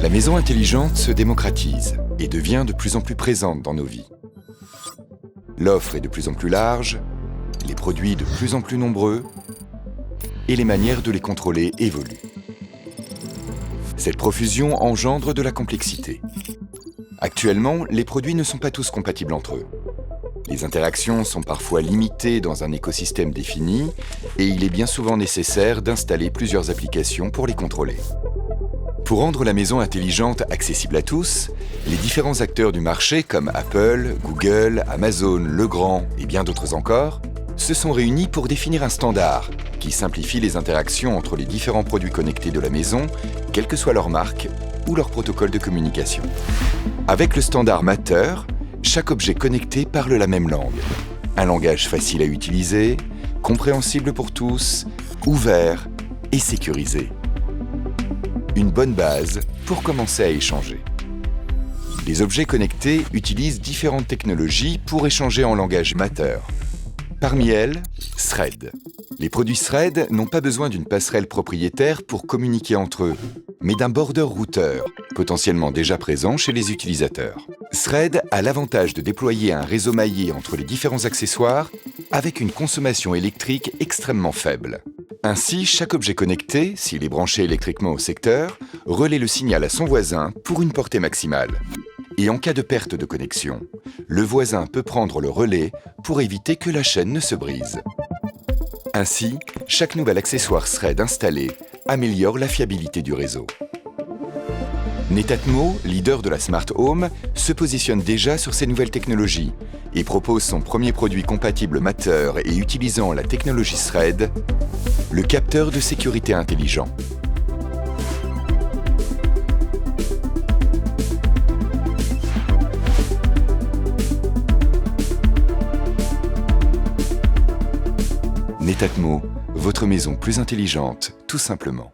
La maison intelligente se démocratise et devient de plus en plus présente dans nos vies. L'offre est de plus en plus large, les produits de plus en plus nombreux et les manières de les contrôler évoluent. Cette profusion engendre de la complexité. Actuellement, les produits ne sont pas tous compatibles entre eux. Les interactions sont parfois limitées dans un écosystème défini et il est bien souvent nécessaire d'installer plusieurs applications pour les contrôler. Pour rendre la maison intelligente accessible à tous, les différents acteurs du marché comme Apple, Google, Amazon, Legrand et bien d'autres encore se sont réunis pour définir un standard qui simplifie les interactions entre les différents produits connectés de la maison, quelle que soit leur marque ou leur protocole de communication. Avec le standard Matter, chaque objet connecté parle la même langue. Un langage facile à utiliser, compréhensible pour tous, ouvert et sécurisé. Une bonne base pour commencer à échanger. Les objets connectés utilisent différentes technologies pour échanger en langage Matter. Parmi elles, Thread. Les produits Thread n'ont pas besoin d'une passerelle propriétaire pour communiquer entre eux, mais d'un border router, potentiellement déjà présent chez les utilisateurs. Thread a l'avantage de déployer un réseau maillé entre les différents accessoires avec une consommation électrique extrêmement faible. Ainsi, chaque objet connecté, s'il est branché électriquement au secteur, relaie le signal à son voisin pour une portée maximale. Et en cas de perte de connexion, le voisin peut prendre le relais pour éviter que la chaîne ne se brise. Ainsi, chaque nouvel accessoire Thread installé améliore la fiabilité du réseau. Netatmo, leader de la Smart Home, se positionne déjà sur ces nouvelles technologies et propose son premier produit compatible Matter et utilisant la technologie Thread, le capteur de sécurité intelligent. Netatmo, votre maison plus intelligente, tout simplement.